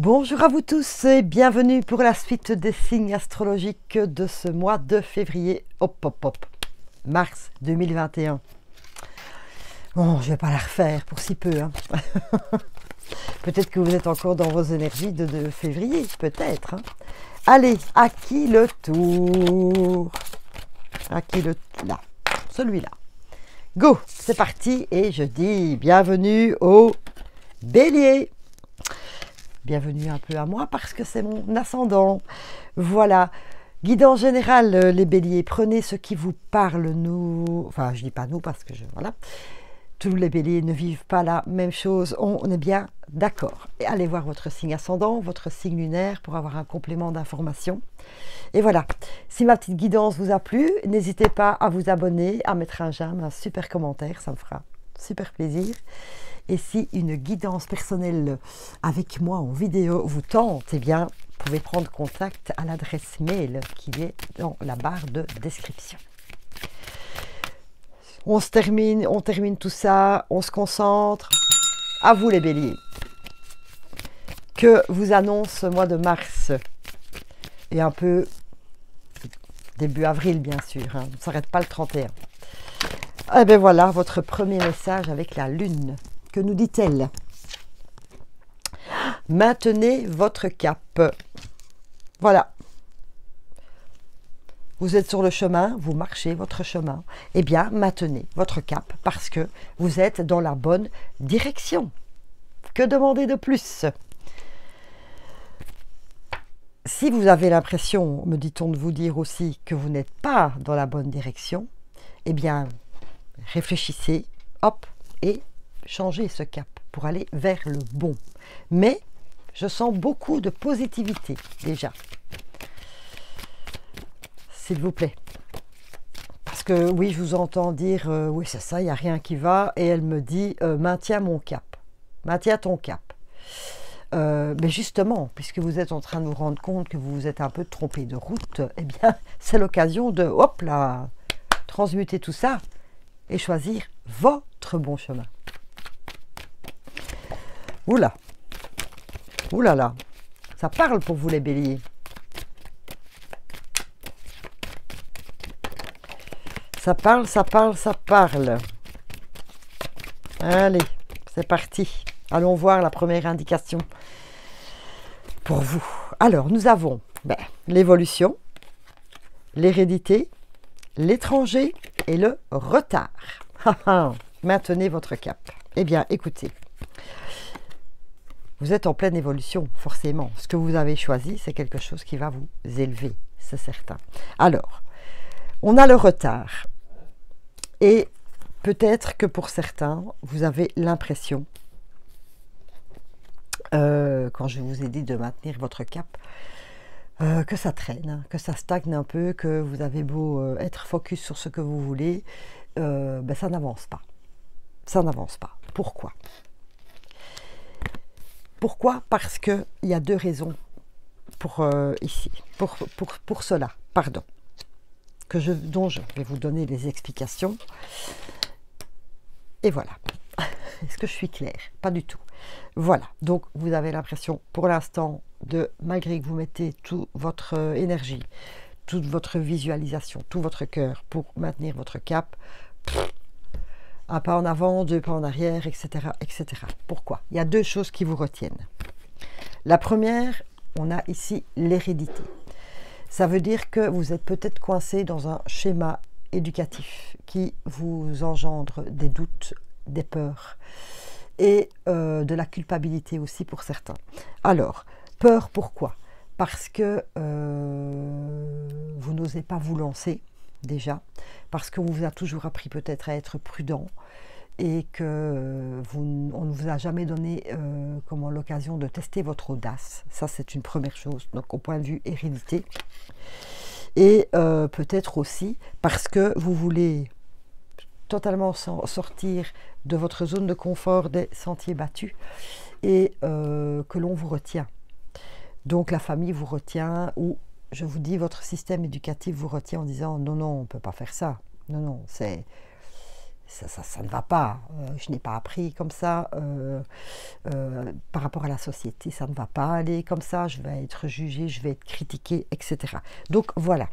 Bonjour à vous tous et bienvenue pour la suite des signes astrologiques de ce mois de février, mars 2021. Bon, je ne vais pas la refaire pour si peu. Hein. Peut-être que vous êtes encore dans vos énergies de février, peut-être. Hein. Allez, à qui le tour? À qui le... Là, celui-là. Go, c'est parti et je dis bienvenue au Bélier. Bienvenue un peu à moi parce que c'est mon ascendant. Voilà. Guidance générale, les béliers, prenez ce qui vous parle, nous... Enfin, je dis pas nous parce que Voilà. Tous les béliers ne vivent pas la même chose, on est bien d'accord. Et allez voir votre signe ascendant, votre signe lunaire pour avoir un complément d'information. Et voilà. Si ma petite guidance vous a plu, n'hésitez pas à vous abonner, à mettre un j'aime, un super commentaire, ça me fera super plaisir. Et si une guidance personnelle avec moi en vidéo vous tente, eh bien, vous pouvez prendre contact à l'adresse mail qui est dans la barre de description. On termine tout ça, on se concentre. À vous les béliers. Que vous annonce ce mois de mars et un peu début avril bien sûr, hein, on ne s'arrête pas le 31. Eh bien voilà votre premier message avec la lune. Que nous dit-elle? Maintenez votre cap. Voilà. Vous êtes sur le chemin, vous marchez votre chemin. Eh bien, maintenez votre cap parce que vous êtes dans la bonne direction. Que demander de plus? Si vous avez l'impression, me dit-on de vous dire aussi, que vous n'êtes pas dans la bonne direction, eh bien, réfléchissez, hop, et changer ce cap pour aller vers le bon. Mais je sens beaucoup de positivité déjà. S'il vous plaît. Parce que oui, je vous entends dire oui c'est ça, il n'y a rien qui va. Et elle me dit maintiens mon cap. Maintiens ton cap. Mais justement, puisque vous êtes en train de vous rendre compte que vous vous êtes un peu trompé de route, eh bien c'est l'occasion de hop là, transmuter tout ça et choisir votre bon chemin. Oula, oulala, ça parle pour vous les béliers. Ça parle, ça parle, ça parle. Allez, c'est parti. Allons voir la première indication pour vous. Alors, nous avons l'évolution, l'hérédité, l'étranger et le retard. Maintenez votre cap. Eh bien, écoutez. Vous êtes en pleine évolution, forcément. Ce que vous avez choisi, c'est quelque chose qui va vous élever, c'est certain. Alors, on a le retard. Et peut-être que pour certains, vous avez l'impression, quand je vous ai dit de maintenir votre cap, que ça traîne, hein, que ça stagne un peu, que vous avez beau être focus sur ce que vous voulez, ça n'avance pas. Ça n'avance pas. Pourquoi ? Pourquoi? Parce qu'il y a deux raisons pour cela, pardon, dont je vais vous donner des explications. Et voilà. Est-ce que je suis claire? Pas du tout. Voilà. Donc, vous avez l'impression, pour l'instant, malgré que vous mettez toute votre énergie, toute votre visualisation, tout votre cœur pour maintenir votre cap, un pas en avant, deux pas en arrière, etc., etc. Pourquoi? Il y a deux choses qui vous retiennent. La première, on a ici l'hérédité. Ça veut dire que vous êtes peut-être coincé dans un schéma éducatif qui vous engendre des doutes, des peurs et de la culpabilité aussi pour certains. Alors, peur pourquoi? Parce que vous n'osez pas vous lancer. Déjà, parce qu'on vous a toujours appris peut-être à être prudent et que on ne vous a jamais donné l'occasion de tester votre audace. Ça, c'est une première chose, donc au point de vue hérédité. Et peut-être aussi parce que vous voulez totalement sortir de votre zone de confort des sentiers battus et que l'on vous retient. Donc la famille vous retient ou je vous dis, votre système éducatif vous retient en disant « Non, non, on ne peut pas faire ça. Non, non, ça ne va pas. Je n'ai pas appris comme ça. Par rapport à la société, ça ne va pas aller comme ça. Je vais être jugée, je vais être critiquée, etc. Donc voilà.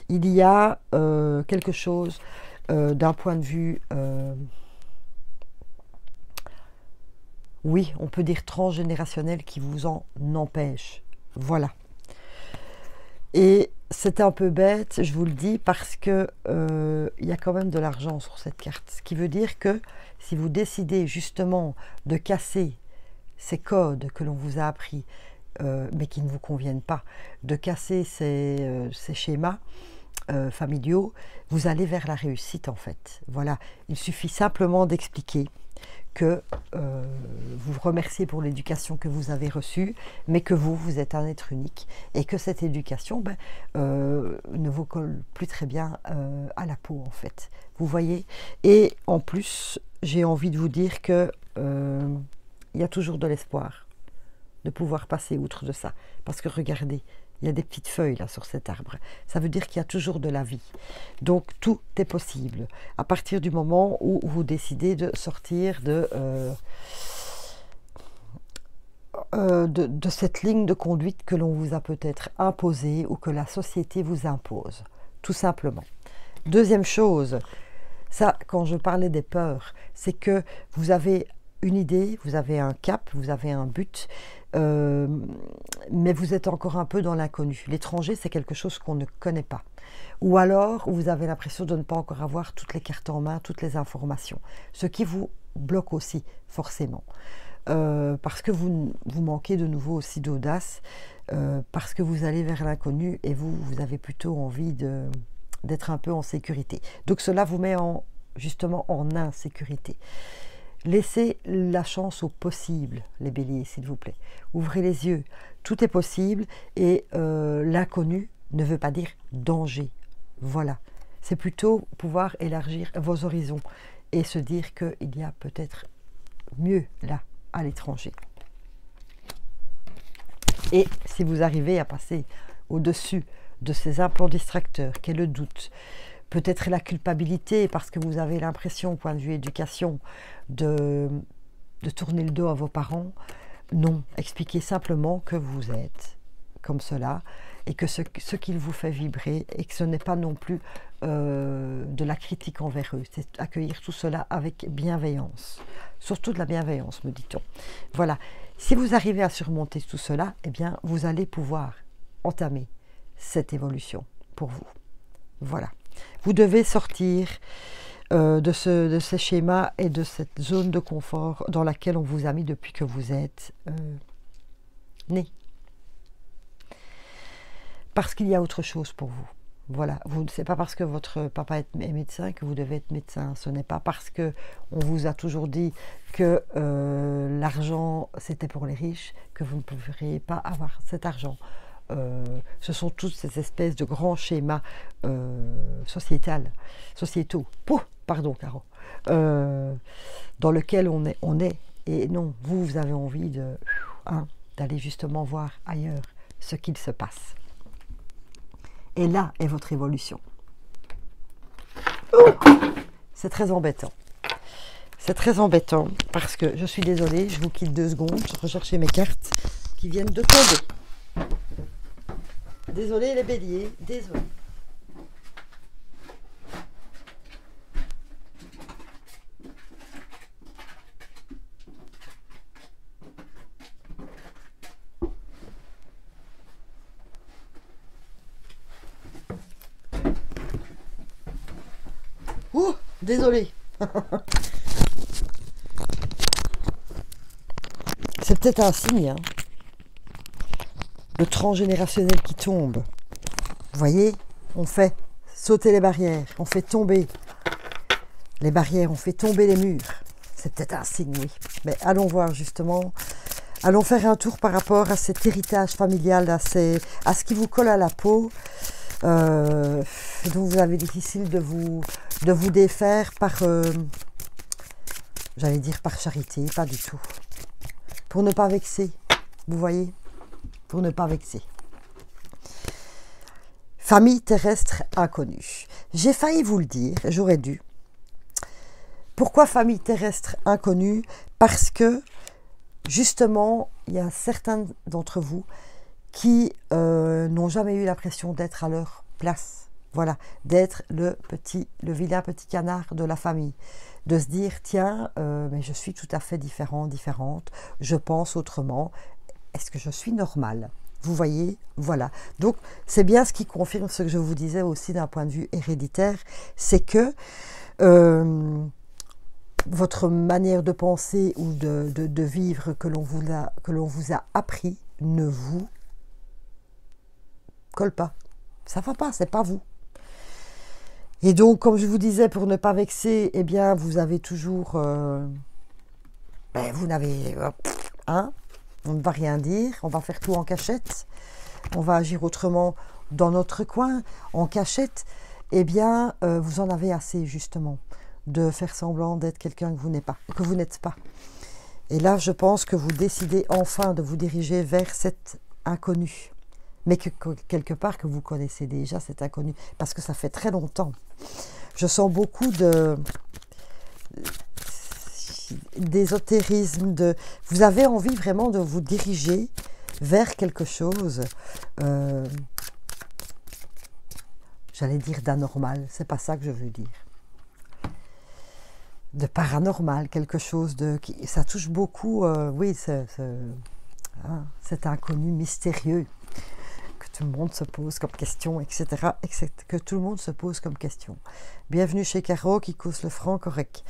Il y a quelque chose d'un point de vue, oui, on peut dire transgénérationnel qui vous en empêche. Voilà. Et c'est un peu bête, je vous le dis, parce que il y a quand même de l'argent sur cette carte. Ce qui veut dire que si vous décidez justement de casser ces codes que l'on vous a appris, mais qui ne vous conviennent pas, de casser ces schémas familiaux, vous allez vers la réussite en fait. Voilà, il suffit simplement d'expliquer que vous remerciez pour l'éducation que vous avez reçue, mais que vous êtes un être unique et que cette éducation ne vous colle plus très bien à la peau en fait. Vous voyez? Et en plus, j'ai envie de vous dire que il y a toujours de l'espoir de pouvoir passer outre de ça. Parce que regardez, il y a des petites feuilles là sur cet arbre. Ça veut dire qu'il y a toujours de la vie. Donc tout est possible. À partir du moment où vous décidez de sortir de cette ligne de conduite que l'on vous a peut-être imposée ou que la société vous impose. Tout simplement. Deuxième chose, ça, quand je parlais des peurs, c'est que vous avez une idée, vous avez un cap, vous avez un but, mais vous êtes encore un peu dans l'inconnu. L'étranger, c'est quelque chose qu'on ne connaît pas. Ou alors, vous avez l'impression de ne pas encore avoir toutes les cartes en main, toutes les informations. Ce qui vous bloque aussi, forcément. Parce que vous manquez de nouveau aussi d'audace, parce que vous allez vers l'inconnu et vous avez plutôt envie d'être un peu en sécurité. Donc cela vous met justement en insécurité. Laissez la chance au possible, les béliers, s'il vous plaît. Ouvrez les yeux, tout est possible et l'inconnu ne veut pas dire danger. Voilà, c'est plutôt pouvoir élargir vos horizons et se dire qu'il y a peut-être mieux là, à l'étranger. Et si vous arrivez à passer au-dessus de ces implants distracteurs, qu'est le doute, peut-être la culpabilité, parce que vous avez l'impression, au point de vue éducation, de tourner le dos à vos parents. Non, expliquez simplement que vous êtes comme cela, et que ce qu'il vous fait vibrer, et que ce n'est pas non plus de la critique envers eux. C'est accueillir tout cela avec bienveillance. Surtout de la bienveillance, me dit-on. Voilà. Si vous arrivez à surmonter tout cela, eh bien, vous allez pouvoir entamer cette évolution pour vous. Voilà. Vous devez sortir de ces schémas et de cette zone de confort dans laquelle on vous a mis depuis que vous êtes né. Parce qu'il y a autre chose pour vous. Voilà, c'est pas parce que votre papa est médecin que vous devez être médecin. Ce n'est pas parce que on vous a toujours dit que l'argent c'était pour les riches que vous ne pourriez pas avoir cet argent. Ce sont toutes ces espèces de grands schémas sociétaux, pardon Caro, dans lesquels on est. Et non, vous avez envie d'aller justement voir ailleurs ce qu'il se passe. Et là est votre évolution. C'est très embêtant. C'est très embêtant parce que je suis désolée, je vous quitte 2 secondes, je recherchais mes cartes qui viennent de tomber. Désolée les béliers, désolée. Ouh, désolée. C'est peut-être un signe, hein. Le transgénérationnel qui tombe. Vous voyez, on fait sauter les barrières, on fait tomber les barrières, on fait tomber les murs. C'est peut-être un signe, oui. Mais allons voir justement, allons faire un tour par rapport à cet héritage familial, à ce qui vous colle à la peau, dont vous avez difficile de vous défaire par, j'allais dire par charité, pas du tout. Pour ne pas vexer, vous voyez, pour ne pas vexer. Famille terrestre inconnue. J'ai failli vous le dire, j'aurais dû. Pourquoi famille terrestre inconnue? Parce que, justement, il y a certains d'entre vous qui n'ont jamais eu l'impression d'être à leur place. Voilà, d'être le vilain petit canard de la famille. De se dire, tiens, mais je suis tout à fait différente, je pense autrement. Est-ce que je suis normale? Vous voyez, voilà. Donc, c'est bien ce qui confirme ce que je vous disais aussi d'un point de vue héréditaire, c'est que votre manière de penser ou de vivre que l'on vous a appris ne vous colle pas. Ça ne va pas, c'est pas vous. Et donc, comme je vous disais, pour ne pas vexer, eh bien, vous avez toujours... vous n'avez... Hein, on ne va rien dire, on va faire tout en cachette, on va agir autrement dans notre coin, en cachette. Eh bien, vous en avez assez, justement, de faire semblant d'être quelqu'un que vous n'êtes pas. Et là, je pense que vous décidez enfin de vous diriger vers cet inconnu. Mais que quelque part que vous connaissez déjà cet inconnu, parce que ça fait très longtemps. Je sens beaucoup d'ésotérisme, vous avez envie vraiment de vous diriger vers quelque chose, j'allais dire d'anormal, c'est pas ça que je veux dire. De paranormal, quelque chose ça touche beaucoup, oui, cet inconnu mystérieux. Tout le monde se pose comme question, etc., que tout le monde se pose comme question. Bienvenue chez Caro qui cause le franc correct.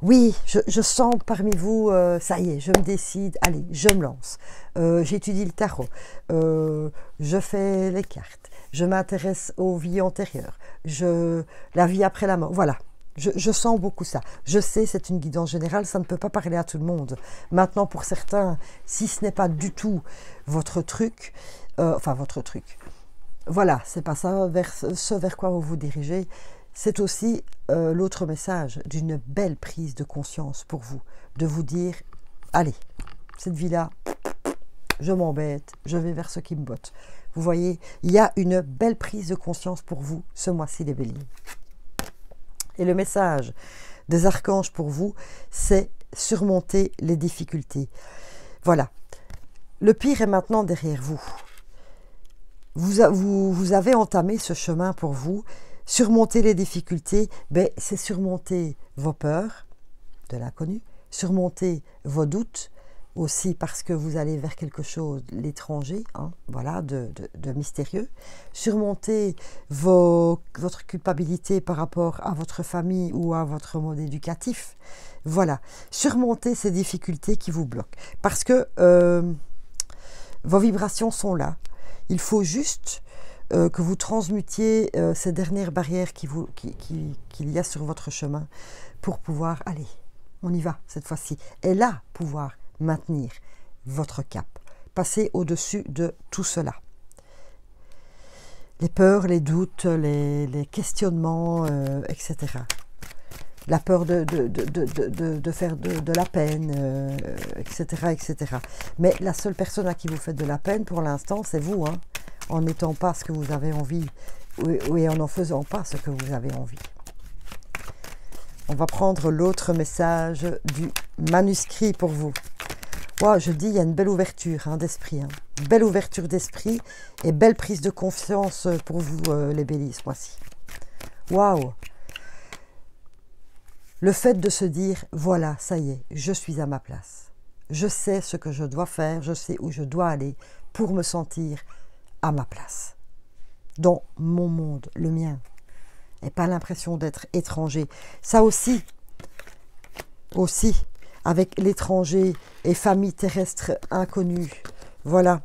Oui, je sens parmi vous, ça y est, je me décide, allez, je me lance. J'étudie le tarot, je fais les cartes, je m'intéresse aux vies antérieures, la vie après la mort, voilà. Je sens beaucoup ça. Je sais, c'est une guidance générale, ça ne peut pas parler à tout le monde. Maintenant, pour certains, si ce n'est pas du tout votre truc, voilà, c'est pas ça ce vers quoi vous vous dirigez. C'est aussi l'autre message d'une belle prise de conscience pour vous, de vous dire, allez, cette vie-là, je m'embête, je vais vers ce qui me botte. Vous voyez, il y a une belle prise de conscience pour vous ce mois-ci, les béliers. Et le message des archanges pour vous, c'est surmonter les difficultés. Voilà. Le pire est maintenant derrière vous. Vous avez entamé ce chemin pour vous. Surmonter les difficultés, c'est surmonter vos peurs de l'inconnu, surmonter vos doutes, aussi parce que vous allez vers quelque chose, l'étranger, hein, voilà, de mystérieux. Surmonter votre culpabilité par rapport à votre famille ou à votre mode éducatif. Voilà, surmonter ces difficultés qui vous bloquent. Parce que vos vibrations sont là. Il faut juste que vous transmutiez ces dernières barrières qu'il y a sur votre chemin pour pouvoir, allez, on y va cette fois-ci. Et là, pouvoir maintenir votre cap, passer au-dessus de tout cela. Les peurs, les doutes, les questionnements, etc. La peur de faire de la peine, etc., etc. Mais la seule personne à qui vous faites de la peine pour l'instant, c'est vous, hein, en n'étant pas ce que vous avez envie, et en n'en faisant pas ce que vous avez envie. On va prendre l'autre message du manuscrit pour vous. Wow, je dis, il y a une belle ouverture d'esprit. Hein. Belle ouverture d'esprit et belle prise de confiance pour vous, les béliers, ce mois-ci. Waouh! Le fait de se dire, voilà, ça y est, je suis à ma place. Je sais ce que je dois faire, je sais où je dois aller pour me sentir à ma place. Dans mon monde, le mien. Et pas l'impression d'être étranger. Ça aussi, avec l'étranger et famille terrestre inconnue. Voilà.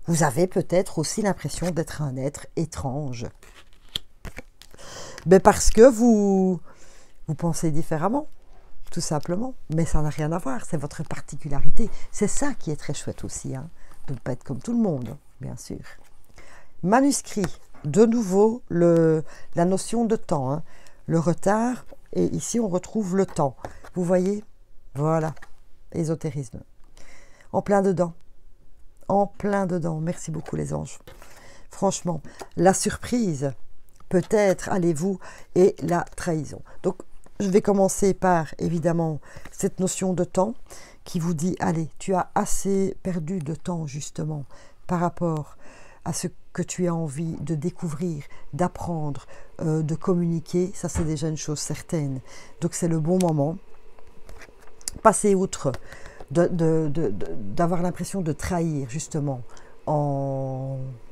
Vous avez peut-être aussi l'impression d'être un être étrange. Mais parce que vous pensez différemment, tout simplement. Mais ça n'a rien à voir, c'est votre particularité. C'est ça qui est très chouette aussi, hein, de ne pas être comme tout le monde, bien sûr. Manuscrit, de nouveau, la notion de temps, hein, le retard, et ici on retrouve le temps. Vous voyez? Voilà, ésotérisme. En plein dedans. En plein dedans. Merci beaucoup les anges. Franchement, la surprise peut-être allez-vous, et la trahison. Donc, je vais commencer par, évidemment, cette notion de temps qui vous dit, allez, tu as assez perdu de temps, justement, par rapport à ce que tu as envie de découvrir, d'apprendre, de communiquer. Ça, c'est déjà une chose certaine. Donc, c'est le bon moment. Passez outre d'avoir l'impression de trahir, justement,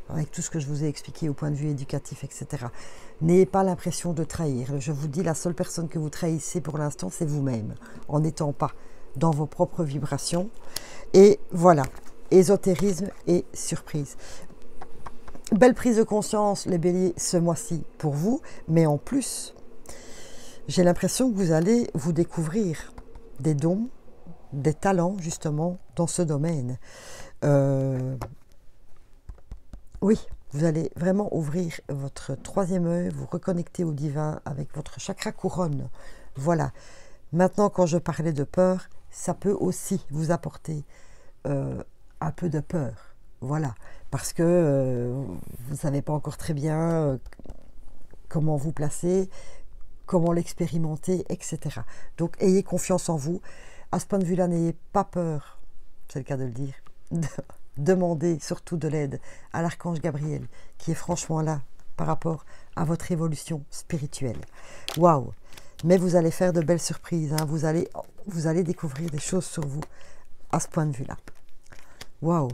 avec tout ce que je vous ai expliqué au point de vue éducatif, etc. N'ayez pas l'impression de trahir. Je vous dis, la seule personne que vous trahissez pour l'instant, c'est vous-même, en n'étant pas dans vos propres vibrations. Et voilà, ésotérisme et surprise. Belle prise de conscience, les béliers, ce mois-ci pour vous, mais en plus, j'ai l'impression que vous allez vous découvrir des dons, des talents, justement, dans ce domaine. Oui, vous allez vraiment ouvrir votre troisième œil, vous reconnecter au divin avec votre chakra couronne. Voilà. Maintenant, quand je parlais de peur, ça peut aussi vous apporter un peu de peur. Voilà. Parce que vous ne savez pas encore très bien comment vous placer, comment l'expérimenter, etc. Donc, ayez confiance en vous. À ce point de vue-là, n'ayez pas peur, c'est le cas de le dire, demandez surtout de l'aide à l'archange Gabriel, qui est franchement là par rapport à votre évolution spirituelle. Waouh! Mais vous allez faire de belles surprises, hein. Vous allez découvrir des choses sur vous à ce point de vue-là. Waouh!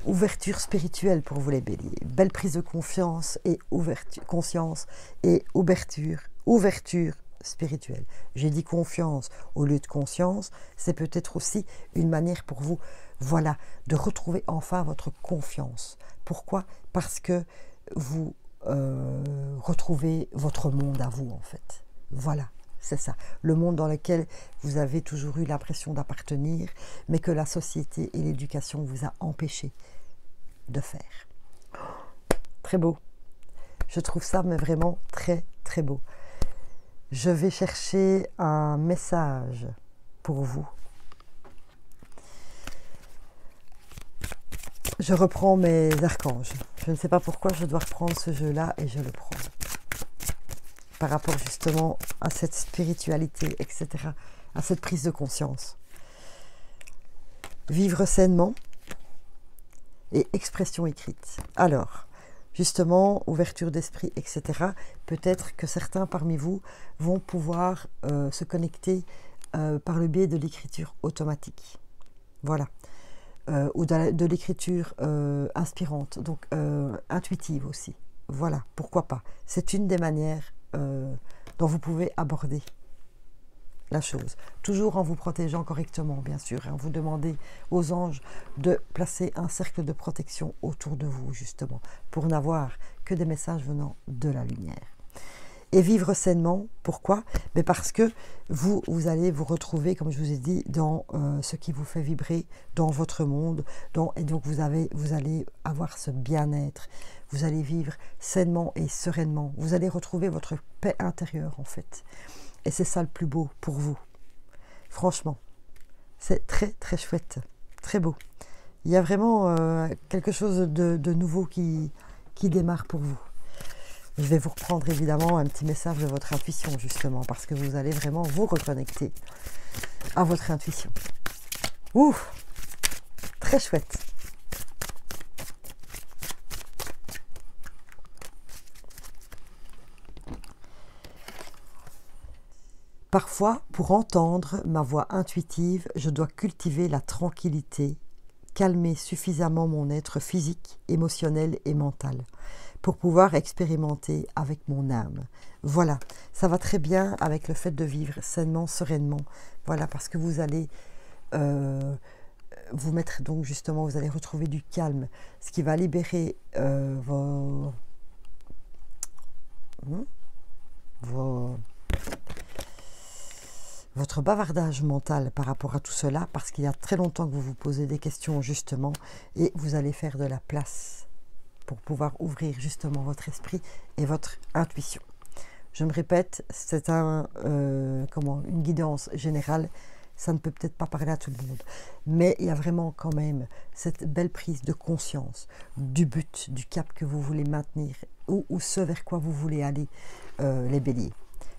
Ouverture spirituelle pour vous les béliers. Belle prise de confiance et ouverture, conscience et ouverture spirituelle. J'ai dit confiance au lieu de conscience. C'est peut-être aussi une manière pour vous, voilà, de retrouver enfin votre confiance. Pourquoi? Parce que vous retrouvez votre monde à vous, en fait. Voilà. C'est ça, le monde dans lequel vous avez toujours eu l'impression d'appartenir, mais que la société et l'éducation vous a empêché de faire. Très beau. Je trouve ça mais vraiment très très beau. Je vais chercher un message pour vous. Je reprends mes archanges. Je ne sais pas pourquoi je dois reprendre ce jeu-là et je le prends. Par rapport justement à cette spiritualité, etc., à cette prise de conscience. Vivre sainement et expression écrite. Alors, justement, ouverture d'esprit, etc., peut-être que certains parmi vous vont pouvoir se connecter par le biais de l'écriture automatique. Voilà. Ou de l'écriture inspirante, donc intuitive aussi. Voilà, pourquoi pas. C'est une des manières dont vous pouvez aborder la chose. Toujours en vous protégeant correctement, bien sûr. Hein. Vous demandez aux anges de placer un cercle de protection autour de vous, justement, pour n'avoir que des messages venant de la lumière. Et vivre sainement, pourquoi? Mais parce que vous allez vous retrouver, comme je vous ai dit, dans ce qui vous fait vibrer, dans votre monde, et donc vous allez avoir ce bien-être, vous allez vivre sainement et sereinement, vous allez retrouver votre paix intérieure en fait. Et c'est ça le plus beau pour vous. Franchement, c'est très très chouette, très beau. Il y a vraiment quelque chose de nouveau qui démarre pour vous. Je vais vous reprendre évidemment un petit message de votre intuition justement, parce que vous allez vraiment vous reconnecter à votre intuition. Ouf, très chouette. Parfois, pour entendre ma voix intuitive, je dois cultiver la tranquillité, calmer suffisamment mon être physique, émotionnel et mental, pour pouvoir expérimenter avec mon âme. Voilà, ça va très bien avec le fait de vivre sainement, sereinement. Voilà, parce que vous allez vous mettre donc justement, vous allez retrouver du calme, ce qui va libérer votre bavardage mental par rapport à tout cela, parce qu'il y a très longtemps que vous vous posez des questions justement, et vous allez faire de la place pour pouvoir ouvrir justement votre esprit et votre intuition. Je me répète, c'est une guidance générale. Ça ne peut peut-être pas parler à tout le monde. Mais il y a vraiment quand même cette belle prise de conscience du but, du cap que vous voulez maintenir ou ce vers quoi vous voulez aller, les béliers.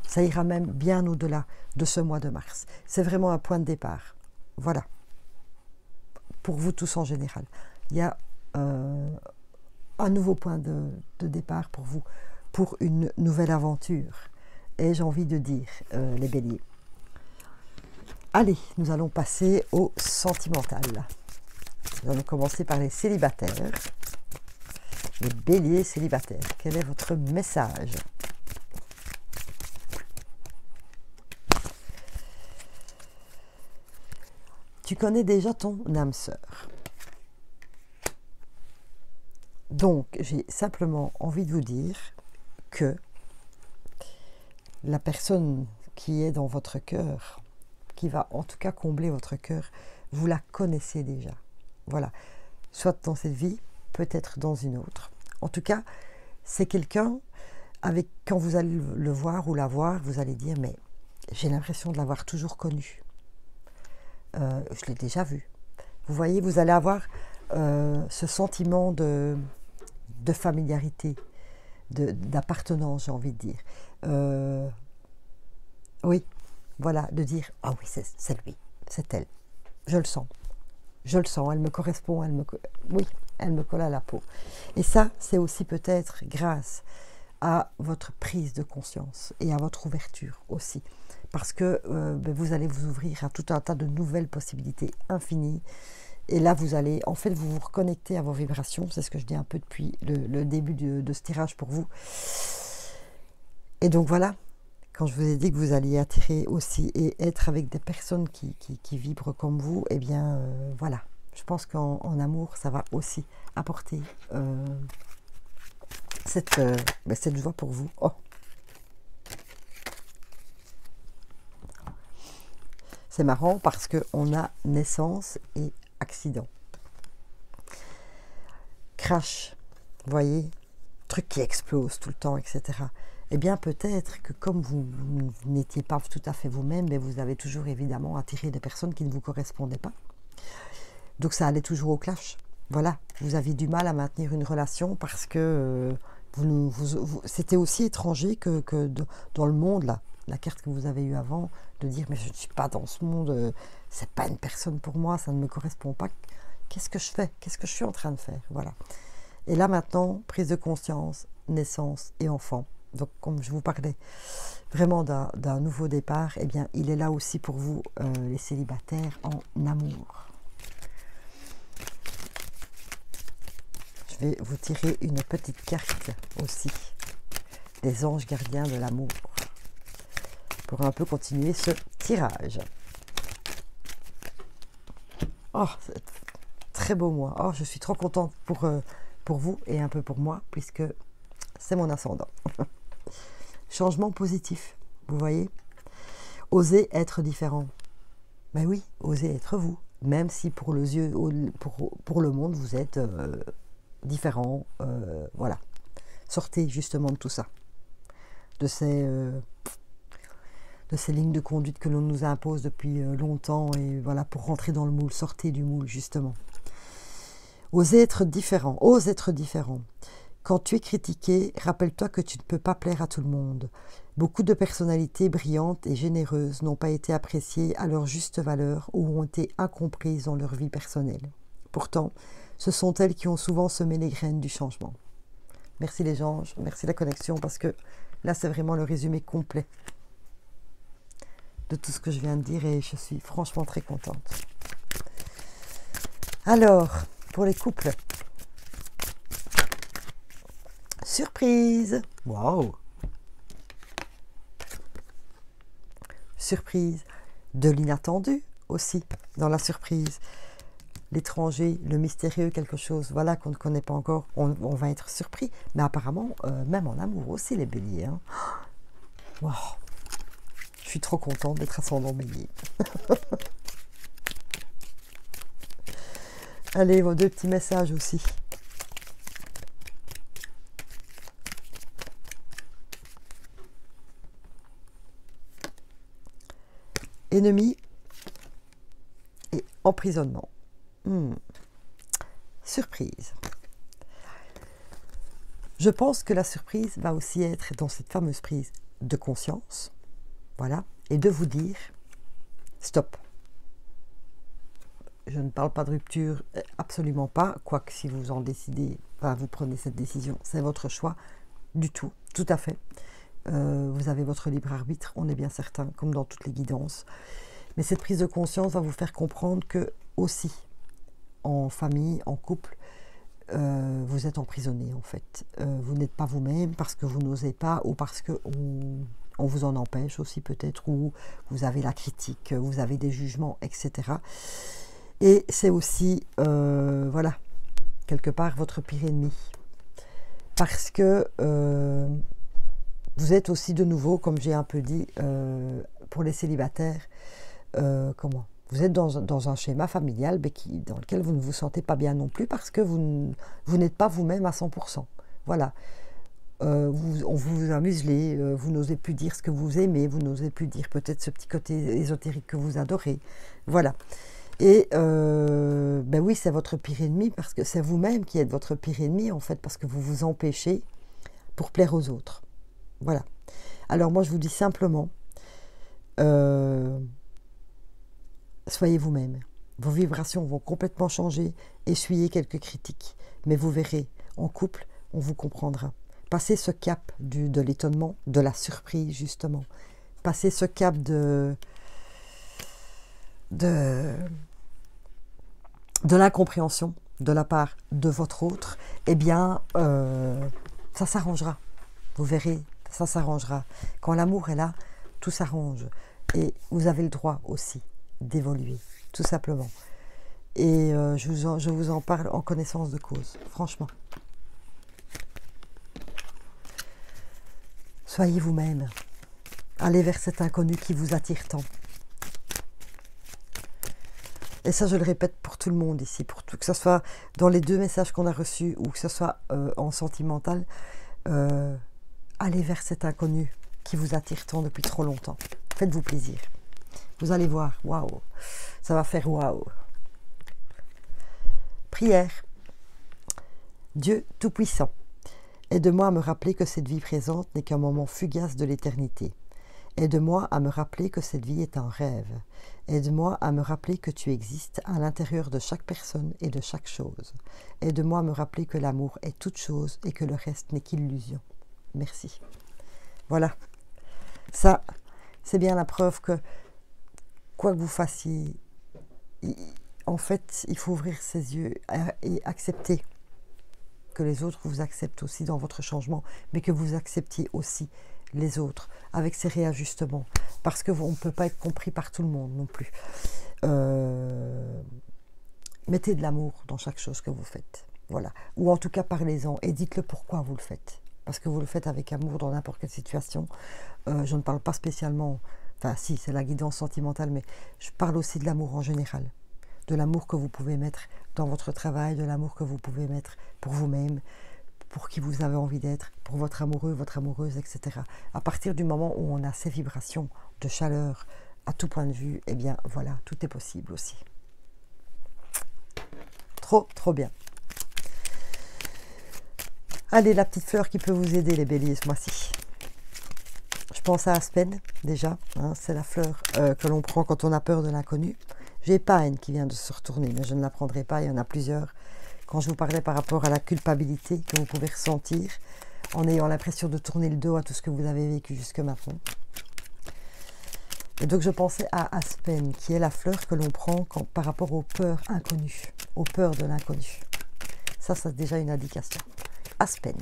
Ça ira même bien au-delà de ce mois de mars. C'est vraiment un point de départ. Voilà. Pour vous tous en général. Il y a un nouveau point de départ pour vous, pour une nouvelle aventure. Et j'ai envie de dire, les béliers. Allez, nous allons passer au sentimental. Nous allons commencer par les célibataires. Les béliers célibataires. Quel est votre message ? Tu connais déjà ton âme sœur. Donc, j'ai simplement envie de vous dire que la personne qui est dans votre cœur, qui va en tout cas combler votre cœur, vous la connaissez déjà. Voilà. Soit dans cette vie, peut-être dans une autre. En tout cas, c'est quelqu'un avec, quand vous allez le voir ou la voir, vous allez dire, mais j'ai l'impression de l'avoir toujours connu. Je l'ai déjà vu. Vous voyez, vous allez avoir ce sentiment de familiarité, d'appartenance, j'ai envie de dire. Oui, voilà, de dire, ah oui, c'est lui, c'est elle. Je le sens, elle me correspond, oui, elle me colle à la peau. Et ça, c'est aussi peut-être grâce à votre prise de conscience et à votre ouverture aussi. Parce que vous allez vous ouvrir à tout un tas de nouvelles possibilités infinies. Et là, vous allez, en fait, vous reconnecter à vos vibrations. C'est ce que je dis un peu depuis le début de ce tirage pour vous. Et donc voilà, quand je vous ai dit que vous alliez attirer aussi et être avec des personnes qui vibrent comme vous, eh bien, voilà. Je pense qu'en amour, ça va aussi apporter cette joie pour vous. Oh. C'est marrant parce qu'on a naissance et accident. Crash, vous voyez, truc qui explose tout le temps, etc. Eh bien, peut-être que comme vous n'étiez pas tout à fait vous-même, mais vous avez toujours évidemment attiré des personnes qui ne vous correspondaient pas. Donc, ça allait toujours au clash. Voilà, vous aviez du mal à maintenir une relation parce que c'était aussi étranger que dans le monde, là, la carte que vous avez eue avant, de dire mais je ne suis pas dans ce monde, c'est pas une personne pour moi, ça ne me correspond pas. Qu'est-ce que je fais? Qu'est-ce que je suis en train de faire? Voilà. Et là maintenant, prise de conscience, naissance et enfant. Donc comme je vous parlais vraiment d'un nouveau départ, eh bien il est là aussi pour vous, les célibataires en amour. Je vais vous tirer une petite carte aussi, des anges gardiens de l'amour, pour un peu continuer ce tirage. Oh, c'est très beau mois. Oh, je suis trop contente pour vous et un peu pour moi, puisque c'est mon ascendant. Changement positif, vous voyez. Osez être différent. Ben oui, osez être vous. Même si pour le monde, vous êtes différent. Voilà. Sortez justement de tout ça. De ces lignes de conduite que l'on nous impose depuis longtemps. Et voilà, pour rentrer dans le moule. Sortez du moule, justement. Osez être différent. Ose être différent. Quand tu es critiqué, rappelle-toi que tu ne peux pas plaire à tout le monde. Beaucoup de personnalités brillantes et généreuses n'ont pas été appréciées à leur juste valeur ou ont été incomprises dans leur vie personnelle. Pourtant, ce sont elles qui ont souvent semé les graines du changement. Merci les anges, merci la connexion, parce que là, c'est vraiment le résumé complet de tout ce que je viens de dire et je suis franchement très contente. Alors, pour les couples, surprise! Waouh! Surprise, de l'inattendu aussi dans la surprise. L'étranger, le mystérieux, quelque chose, voilà, qu'on ne connaît pas encore, on va être surpris. Mais apparemment, même en amour aussi, les béliers. Hein. Wow. Je suis trop contente d'être ascendant bélier. Allez, vos deux petits messages aussi. Ennemi, Emprisonnement. Surprise. Je pense que la surprise va aussi être dans cette fameuse prise de conscience, voilà, et de vous dire stop. Je ne parle pas de rupture, absolument pas, quoique si vous en décidez, enfin, vous prenez cette décision, c'est votre choix, du tout à fait. Vous avez votre libre arbitre, on est bien certain, comme dans toutes les guidances. Mais cette prise de conscience va vous faire comprendre que aussi, en famille, en couple, vous êtes emprisonné en fait. Vous n'êtes pas vous-même parce que vous n'osez pas ou parce qu'on vous en empêche aussi peut-être, ou vous avez la critique, vous avez des jugements, etc. Et c'est aussi, voilà, quelque part votre pire ennemi. Parce que vous êtes aussi de nouveau, comme j'ai un peu dit, pour les célibataires, vous êtes dans un schéma familial dans lequel vous ne vous sentez pas bien non plus parce que vous n'êtes pas vous-même à 100%. Voilà. On vous a muselé, vous n'osez plus dire ce que vous aimez, vous n'osez plus dire peut-être ce petit côté ésotérique que vous adorez. Voilà. Et ben oui, c'est votre pire ennemi parce que c'est vous-même qui êtes votre pire ennemi en fait, parce que vous vous empêchez pour plaire aux autres. Voilà. Alors moi je vous dis simplement, soyez vous-même. Vos vibrations vont complètement changer, essuyez quelques critiques, mais vous verrez, en couple, on vous comprendra. Passez ce cap de l'étonnement, de la surprise justement. Passez ce cap de l'incompréhension de la part de votre autre, eh bien, ça s'arrangera. Vous verrez, ça s'arrangera. Quand l'amour est là, tout s'arrange. Et vous avez le droit aussi d'évoluer, tout simplement. Et je vous en parle en connaissance de cause, franchement. Soyez vous-même. Allez vers cet inconnu qui vous attire tant. Et ça, je le répète pour tout le monde ici, pour tout, que ce soit dans les 2 messages qu'on a reçus ou que ce soit en sentimental, allez vers cet inconnu qui vous attire tant depuis trop longtemps. Faites-vous plaisir. Vous allez voir, waouh, ça va faire waouh. Prière. Dieu Tout-Puissant, aide-moi à me rappeler que cette vie présente n'est qu'un moment fugace de l'éternité. Aide-moi à me rappeler que cette vie est un rêve. Aide-moi à me rappeler que tu existes à l'intérieur de chaque personne et de chaque chose. Aide-moi à me rappeler que l'amour est toute chose et que le reste n'est qu'illusion. Merci. Voilà. Ça, c'est bien la preuve que, quoi que vous fassiez, en fait, il faut ouvrir ses yeux et accepter que les autres vous acceptent aussi dans votre changement, mais que vous acceptiez aussi les autres, avec ces réajustements, parce qu'on ne peut pas être compris par tout le monde non plus. Mettez de l'amour dans chaque chose que vous faites, voilà. Ou en tout cas, parlez-en et dites-le pourquoi vous le faites, parce que vous le faites avec amour dans n'importe quelle situation. Je ne parle pas spécialement, enfin si, c'est la guidance sentimentale, mais je parle aussi de l'amour en général, de l'amour que vous pouvez mettre dans votre travail, de l'amour que vous pouvez mettre pour vous-même, pour qui vous avez envie d'être, pour votre amoureux, votre amoureuse, etc. À partir du moment où on a ces vibrations de chaleur à tout point de vue, eh bien voilà, tout est possible aussi. Trop, trop bien. Allez, la petite fleur qui peut vous aider, les béliers, ce mois-ci. Je pense à Aspen, déjà. Hein, c'est la fleur que l'on prend quand on a peur de l'inconnu. J'ai Pine qui vient de se retourner, mais je ne la prendrai pas, il y en a plusieurs. Quand je vous parlais par rapport à la culpabilité que vous pouvez ressentir en ayant l'impression de tourner le dos à tout ce que vous avez vécu jusque maintenant. Et donc je pensais à Aspen, qui est la fleur que l'on prend par rapport aux peurs inconnues, aux peurs de l'inconnu. Ça, c'est déjà une indication. Aspen.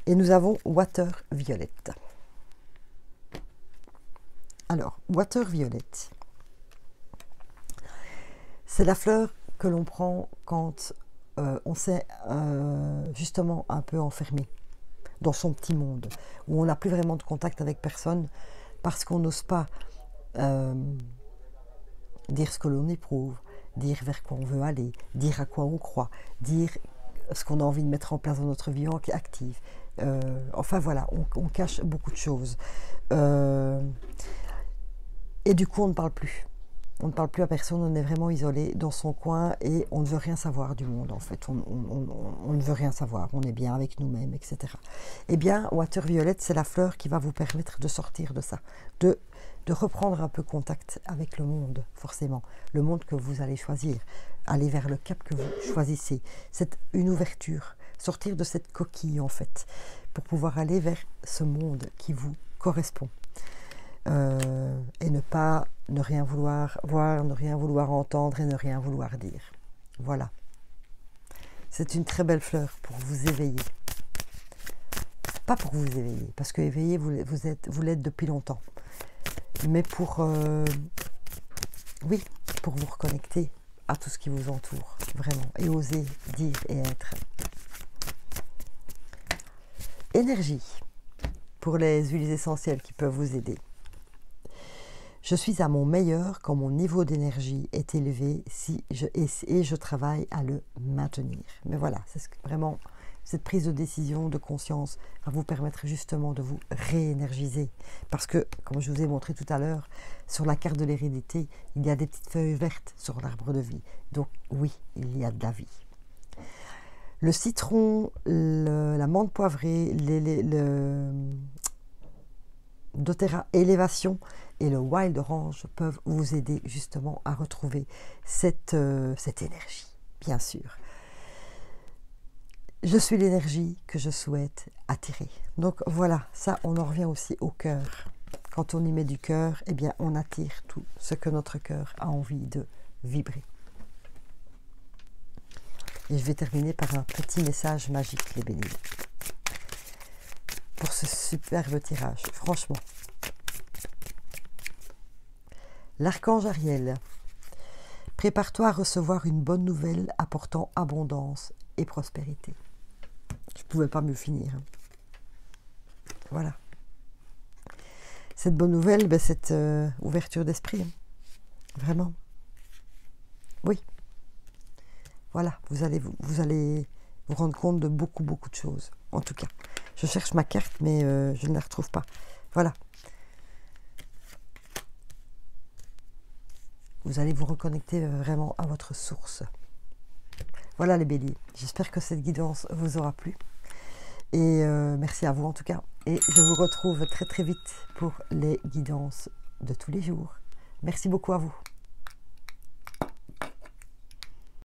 Et nous avons Water Violet. Alors, Water Violet, c'est la fleur que l'on prend quand on s'est justement un peu enfermé dans son petit monde, où on n'a plus vraiment de contact avec personne, parce qu'on n'ose pas dire ce que l'on éprouve, dire vers quoi on veut aller, dire à quoi on croit, dire ce qu'on a envie de mettre en place dans notre vie active. Enfin voilà, on cache beaucoup de choses. Et du coup, on ne parle plus. On ne parle plus à personne, on est vraiment isolé dans son coin et on ne veut rien savoir du monde en fait. On ne veut rien savoir, on est bien avec nous-mêmes, etc. Eh bien, Water Violet, c'est la fleur qui va vous permettre de sortir de ça, de reprendre un peu contact avec le monde, forcément. Le monde que vous allez choisir, aller vers le cap que vous choisissez. C'est une ouverture, sortir de cette coquille en fait, pour pouvoir aller vers ce monde qui vous correspond. Et ne rien vouloir voir, ne rien vouloir entendre et ne rien vouloir dire. Voilà. C'est une très belle fleur pour vous éveiller. Pas pour vous éveiller, parce que éveillé, vous l'êtes depuis longtemps. Mais pour, oui, pour vous reconnecter à tout ce qui vous entoure, vraiment. Et oser dire et être. Énergie, pour les huiles essentielles qui peuvent vous aider. Je suis à mon meilleur quand mon niveau d'énergie est élevé et je travaille à le maintenir. Mais voilà, c'est vraiment cette prise de décision, de conscience va vous permettre justement de vous réénergiser. Parce que, comme je vous ai montré tout à l'heure, sur la carte de l'hérédité, il y a des petites feuilles vertes sur l'arbre de vie. Donc oui, il y a de la vie. Le citron, la menthe poivrée, le doTERRA élévation et le wild orange peuvent vous aider justement à retrouver cette énergie, bien sûr. Je suis l'énergie que je souhaite attirer. Donc voilà, ça on en revient aussi au cœur. Quand on y met du cœur, eh bien on attire tout ce que notre cœur a envie de vibrer. Et je vais terminer par un petit message magique, les béliers. Pour ce superbe tirage, franchement. L'archange Ariel, prépare-toi à recevoir une bonne nouvelle apportant abondance et prospérité. Je ne pouvais pas mieux finir. Voilà. Cette bonne nouvelle, ben, cette ouverture d'esprit. Vraiment. Oui. Voilà, vous allez vous rendre compte de beaucoup de choses. En tout cas, je cherche ma carte, mais je ne la retrouve pas. Voilà. Vous allez vous reconnecter vraiment à votre source. Voilà les béliers. J'espère que cette guidance vous aura plu. Et merci à vous en tout cas. Et je vous retrouve très vite pour les guidances de tous les jours. Merci beaucoup à vous.